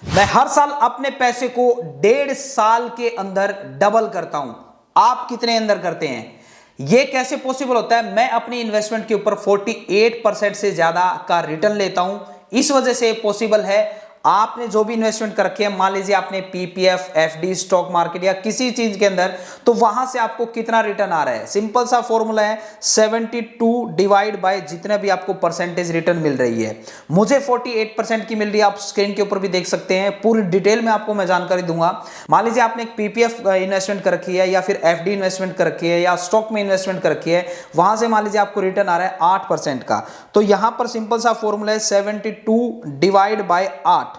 मैं हर साल अपने पैसे को 1.5 साल के अंदर डबल करता हूं। आप कितने अंदर करते हैं? यह कैसे पॉसिबल होता है? मैं अपनी इन्वेस्टमेंट के ऊपर 48% से ज्यादा का रिटर्न लेता हूं। इस वजह से पॉसिबल है। आपने जो भी इन्वेस्टमेंट कर रखे हैं, मान लीजिए आपने पीपीएफ, एफडी, स्टॉक मार्केट या किसी चीज के अंदर, तो वहां से आपको कितना रिटर्न आ रहा है? सिंपल सा फॉर्मूला है 72 डिवाइड बाय जितने भी आपको परसेंटेज रिटर्न मिल रही है। मुझे 48% की मिल रही है। आप स्क्रीन के ऊपर भी देख सकते हैं। पूरी डिटेल में आपको मैं जानकारी दूंगा। मान लीजिए आपने एक पीपीएफ इन्वेस्टमेंट कर रखी है या फिर एफडी इन्वेस्टमेंट कर रखी है या स्टॉक में इन्वेस्टमेंट कर रखी है, वहां से मान लीजिए आपको रिटर्न आ रहा है 8% का। तो यहां पर सिंपल सा फॉर्मूला है 72 डिवाइड बाय 8।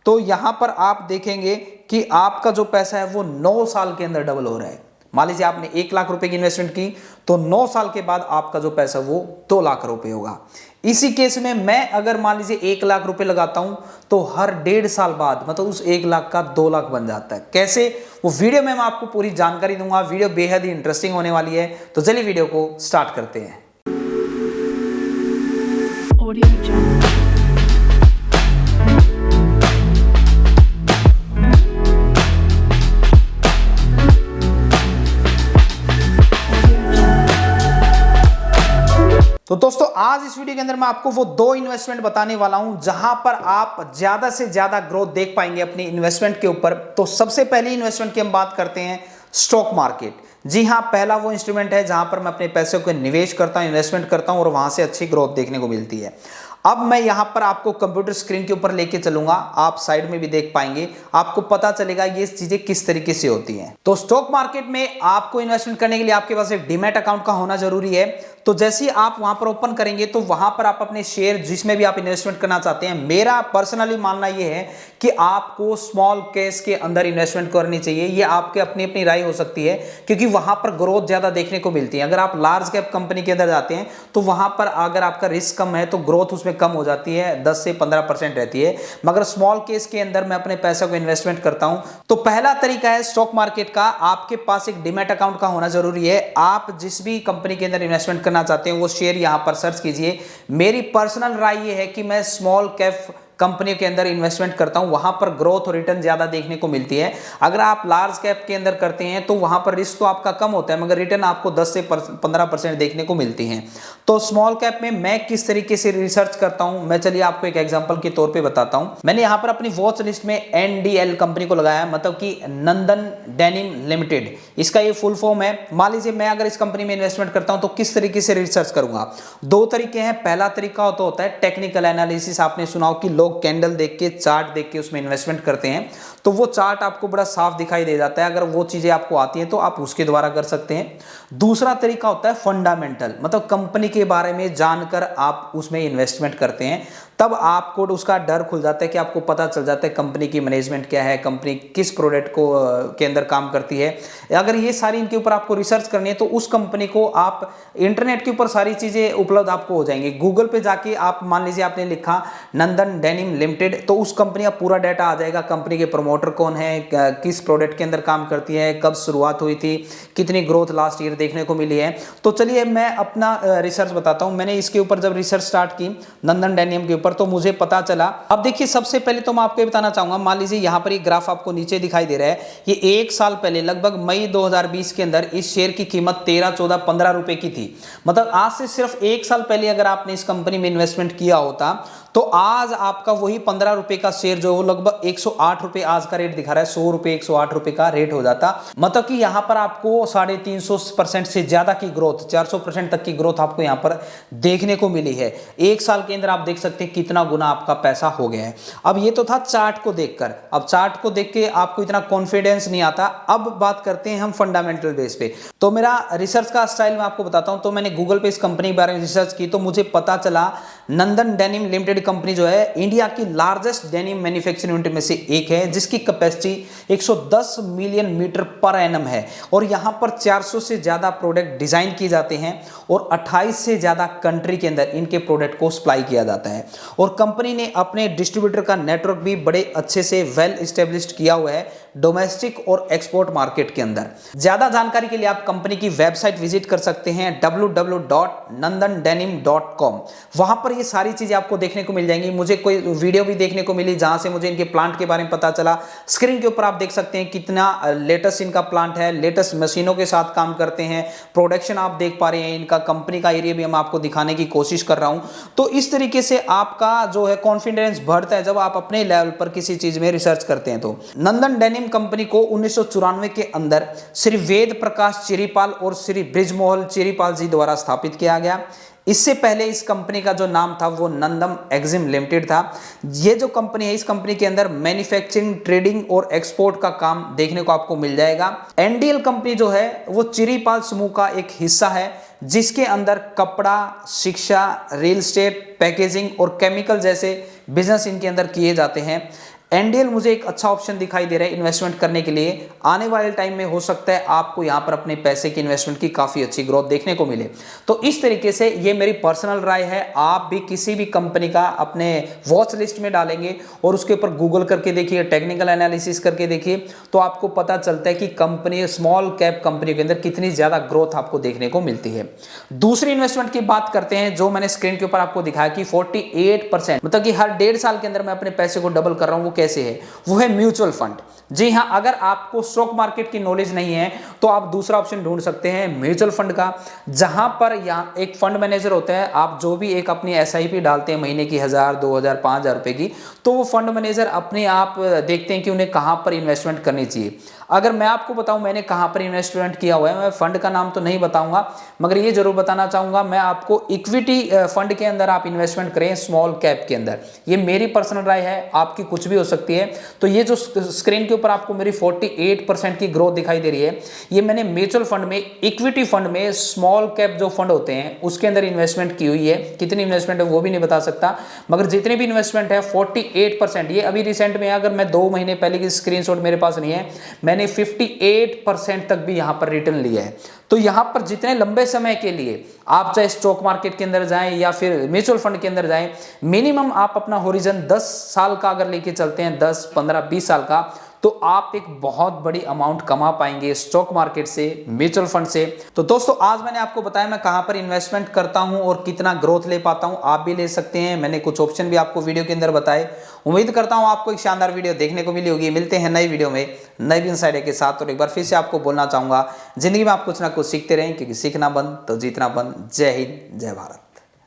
तो यहां पर आप देखेंगे कि आपका जो पैसा है वो 9 साल के अंदर डबल हो रहा है। मान लीजिए आपने 1 लाख रुपए की इन्वेस्टमेंट की, तो 9 साल के बाद आपका जो पैसा वो 2 लाख रुपए होगा। इसी केस में मैं अगर मान लीजिए 1 लाख रुपए लगाता हूं, तो हर 1.5 साल बाद मतलब उस 1 लाख का 2 लाख बन जाता है। कैसे? वो वीडियो में मैं आपको पूरी जानकारी दूंगा। वीडियो बेहद ही इंटरेस्टिंग होने वाली है। तो चलिए वीडियो को स्टार्ट करते हैं। तो दोस्तों, आज इस वीडियो के अंदर मैं आपको वो 2 इन्वेस्टमेंट बताने वाला हूं जहां पर आप ज्यादा से ज्यादा ग्रोथ देख पाएंगे अपनी इन्वेस्टमेंट के ऊपर। तो सबसे पहली इन्वेस्टमेंट की हम बात करते हैं स्टॉक मार्केट। जी हां, पहला वो इंस्ट्रूमेंट है जहां पर मैं अपने पैसे को निवेश करता हूं, इन्वेस्टमेंट करता हूं और वहां से अच्छी ग्रोथ देखने को मिलती है। अब मैं यहां पर आपको कंप्यूटर स्क्रीन के ऊपर लेके चलूंगा। आप साइड में भी देख पाएंगे, आपको पता चलेगा ये चीजें किस तरीके से होती हैं। तो स्टॉक मार्केट में आपको इन्वेस्टमेंट करने के लिए आपके पास एक डीमैट अकाउंट का होना जरूरी है। तो जैसे ही आप वहां पर ओपन करेंगे, तो वहां पर आप अपने शेयर जिसमें भी आप इन्वेस्टमेंट करना चाहते हैं, मेरा पर्सनली मानना यह है कि आपको स्मॉल कैश के अंदर इन्वेस्टमेंट करनी चाहिए। ये आपके अपनी अपनी राय हो सकती है, क्योंकि वहां पर ग्रोथ ज्यादा देखने को मिलती है। अगर आप लार्ज कैप कंपनी के अंदर जाते हैं, तो वहां पर अगर आपका रिस्क कम है तो ग्रोथ उसमें कम हो जाती है, 10 से 15% रहती है। मगर स्मॉल केस के अंदर मैं अपने पैसे को इन्वेस्टमेंट करता हूं। तो पहला तरीका है स्टॉक मार्केट का, आपके पास एक डीमैट अकाउंट का होना जरूरी है। आप जिस भी कंपनी के अंदर इन्वेस्टमेंट करना चाहते हैं वो शेयर यहां पर सर्च कीजिए। मेरी पर्सनल राय ये है कि मैं स्मॉल कैप कंपनी के अंदर इन्वेस्टमेंट करता हूं, वहां पर ग्रोथ और रिटर्न ज्यादा देखने को मिलती है। अगर आप लार्ज कैप के अंदर करते हैं तो वहां पर रिस्क तो आपका कम होता है, मगर रिटर्न आपको 10 से 15% देखने को मिलती है। तो स्मॉल कैप में मैं किस तरीके से रिसर्च करता हूं, मैं चलिए आपको एक एग्जांपल के तौर पे बताता हूं। मैंने यहां पर अपनी वॉच लिस्ट में एनडीएल कंपनी को लगाया है, मतलब कि नंदन डेनिम लिमिटेड, इसका ये फुल फॉर्म है। मान लीजिए मैं अगर इस कंपनी में इन्वेस्टमेंट करता हूं तो किस तरीके से रिसर्च करूंगा? 2 तरीके हैं। पहला तरीका तो होता है टेक्निकल एनालिसिस। आपने सुना हो कि लोग कैंडल देख के, चार्ट देख के उसमें इन्वेस्टमेंट करते हैं, तो वो चार्ट आपको बड़ा साफ दिखाई दे जाता है। अगर वो चीजें आपको आती हैं तो आप उसके द्वारा कर सकते हैं। दूसरा तरीका होता है फंडामेंटल, मतलब कंपनी के बारे में जानकर आप उसमें इन्वेस्टमेंट करते हैं। तब आपको उसका डर खुल जाता है कि आपको पता चल जाता है कंपनी की मैनेजमेंट क्या है, कंपनी किस प्रोडक्ट को के अंदर काम करती है। अगर ये सारी इनके ऊपर आपको रिसर्च करनी है तो उस कंपनी को आप इंटरनेट के ऊपर सारी चीजें उपलब्ध आपको हो जाएंगी। गूगल पे जाके आप मान लीजिए आपने लिखा नंदन डेनिम लिमिटेड, तो उस कंपनी का पूरा डाटा आ जाएगा। कंपनी के प्रमोटर कौन है, किस प्रोडक्ट के अंदर काम करती है, कब शुरुआत हुई थी, कितनी ग्रोथ लास्ट ईयर देखने को मिली है। तो चलिए मैं अपना रिसर्च बताता हूं। मैंने इसके ऊपर जब रिसर्च स्टार्ट की नंदन डेनिम के ऊपर, तो मुझे पता चला। अब देखिए, सबसे पहले तो मैं आपको बताना चाहूंगा, मान लीजिए यहां पर एक ग्राफ आपको नीचे दिखाई दे रहा है। ये 1 साल पहले लगभग मई 2020 के अंदर इस शेयर की कीमत 13, 14, 15 रुपए की थी। मतलब आज से सिर्फ 1 साल पहले अगर आपने इस कंपनी में इन्वेस्टमेंट किया होता, तो आज आपका वही 15 रुपए का शेयर जो लगभग 108 रुपए आज का रेट दिखा रहा है, 100 रुपए 108 रुपए का रेट हो जाता। मतलब कि यहां पर आपको 350% से ज्यादा की ग्रोथ, 400% तक की ग्रोथ आपको यहां पर देखने को मिली है। 1 साल के अंदर आप देख सकते हैं कितना गुना आपका पैसा हो गया है। अब ये तो था चार्ट को देखकर। अब चार्ट को देख के आपको इतना कॉन्फिडेंस नहीं आता। अब बात करते हैं हम फंडामेंटल बेस पे। तो मेरा रिसर्च का स्टाइल मैं आपको बताता हूं। तो मैंने गूगल पे इस कंपनी के बारे में रिसर्च की, तो मुझे पता चला नंदन डेनिम लिमिटेड कंपनी जो है इंडिया की लार्जेस्ट डेनिम मैन्युफैक्चरिंग यूनिट में से एक है, जिसकी capacity 110 million metre per annum है। और यहां पर 400 से ज्यादा प्रोडक्ट डिजाइन किए जाते हैं और 28 से ज्यादा कंट्री के अंदर इनके प्रोडक्ट को सप्लाई किया जाता है। और कंपनी ने अपने डिस्ट्रीब्यूटर का नेटवर्क भी बड़े अच्छे से वेल एस्टेब्लिश्ड किया हुआ है। डोमेस्टिक और एक्सपोर्ट मार्केट के अंदर। ज्यादा जानकारी के लिए आप कंपनी की वेबसाइट विजिट कर सकते हैं www.nandandenim.com। वहां पर ये सारी चीजें आपको देखने को मिल जाएंगी। मुझे कोई वीडियो भी देखने को मिली जहां से मुझे इनके प्लांट के बारे में पता चला। स्क्रीन के ऊपर आप देख सकते हैं कितना लेटेस्ट इनका प्लांट है, लेटेस्ट मशीनों के साथ काम करते हैं, प्रोडक्शन आप देख पा रहे हैं, इनका कंपनी का एरिया भी हम आपको दिखाने की कोशिश कर रहा हूं। तो इस तरीके से आपका जो है कॉन्फिडेंस बढ़ता है जब आप अपने लेवल पर किसी चीज में रिसर्च करते हैं। तो नंदन डेनिम कंपनी को 1994 के अंदर श्री वेद प्रकाश चिरीपाल और श्री ब्रिजमोहन चिरीपाल जी द्वारा स्थापित किया गया। इससे पहले इस कंपनी का जो नाम था वो नंदम एक्जिम लिमिटेड था। ये जो कंपनी है, इस कंपनी के अंदर मैन्युफैक्चरिंग, ट्रेडिंग और एक्सपोर्ट का काम देखने को आपको मिल जाएगा। एनडीएल कंपनी जो है वो चिरीपाल समूह का एक हिस्सा है, जिसके अंदर कपड़ा, शिक्षा, रियल एस्टेट, पैकेजिंग और केमिकल जैसे बिजनेस इनके अंदर किए जाते हैं। एनडीएल मुझे एक अच्छा ऑप्शन दिखाई दे रहा है इन्वेस्टमेंट करने के लिए। आने वाले टाइम में हो सकता है आपको यहाँ पर अपने पैसे की इन्वेस्टमेंट की काफ़ी अच्छी ग्रोथ देखने को मिले। तो इस तरीके से ये मेरी पर्सनल राय है। आप भी किसी भी कंपनी का अपने वॉच लिस्ट में डालेंगे और उसके ऊपर गूगल करके देखिए, टेक्निकल एनालिसिस करके देखिए, तो आपको पता चलता है कि कंपनी, स्मॉल कैप कंपनी के अंदर कितनी ज़्यादा ग्रोथ आपको देखने को मिलती है। दूसरी इन्वेस्टमेंट की बात करते हैं, जो मैंने स्क्रीन के ऊपर आपको दिखाया कि 48%, मतलब कि हर 1.5 साल के अंदर मैं अपने पैसे को डबल कर रहा हूँ। कैसे है? वो है म्यूचुअल फंड। जी हां, अगर आपको स्टॉक मार्केट की नॉलेज नहीं है तो आप दूसरा ऑप्शन ढूंढ सकते हैं म्यूचुअल फंड का, जहां पर यहां एक फंड मैनेजर होता है। आप जो भी एक अपनी एसआईपी डालते हैं महीने की 1000, 2000, 5000 रुपए की, तो वो फंड मैनेजर अपने आप देखते हैं कि उन्हें कहां पर इन्वेस्टमेंट करनी चाहिए। अगर मैं आपको बताऊं मैंने कहां पर इन्वेस्टमेंट किया हुआ है, मैं फंड का नाम तो नहीं बताऊंगा, मगर ये जरूर बताना चाहूंगा, मैं आपको इक्विटी फंड के अंदर आप इन्वेस्टमेंट करें, स्मॉल कैप के अंदर। ये मेरी पर्सनल राय है, आपकी कुछ भी हो सकती है। तो ये जो स्क्रीन के ऊपर आपको मेरी 48% की ग्रोथ दिखाई दे रही है, ये मैंने म्यूचुअल फंड में, इक्विटी फंड में, स्मॉल कैप जो फंड होते हैं उसके अंदर इन्वेस्टमेंट की हुई है। कितनी इन्वेस्टमेंट है वो भी नहीं बता सकता, मगर जितनी भी इन्वेस्टमेंट है 48%। ये अभी रिसेंट में, अगर मैं 2 महीने पहले की स्क्रीनशॉट मेरे पास नहीं है, मैंने 58% तक भी यहां पर रिटर्न लिया है। तो यहां पर जितने लंबे समय के लिए आप चाहे स्टॉक मार्केट के अंदर जाएं या फिर म्यूचुअल फंड के अंदर जाएं, मिनिमम आप अपना होरिजन 10 साल का अगर लेके चलते हैं, 10, 15, 20 साल का, तो आप एक बहुत बड़ी अमाउंट कमा पाएंगे स्टॉक मार्केट से, म्यूचुअल फंड से। तो दोस्तों, आज मैंने आपको बताया मैं कहां पर इन्वेस्टमेंट करता हूं और कितना ग्रोथ ले पाता हूं। आप भी ले सकते हैं। मैंने कुछ ऑप्शन भी आपको वीडियो के अंदर बताए। उम्मीद करता हूं आपको एक शानदार वीडियो देखने को मिली होगी। मिलते हैं नई वीडियो में नई इनसाइड के साथ। और एक बार फिर से आपको बोलना चाहूंगा, जिंदगी में आप कुछ ना कुछ सीखते रहें, क्योंकि सीखना बंद तो जीतना बंद। जय हिंद, जय भारत।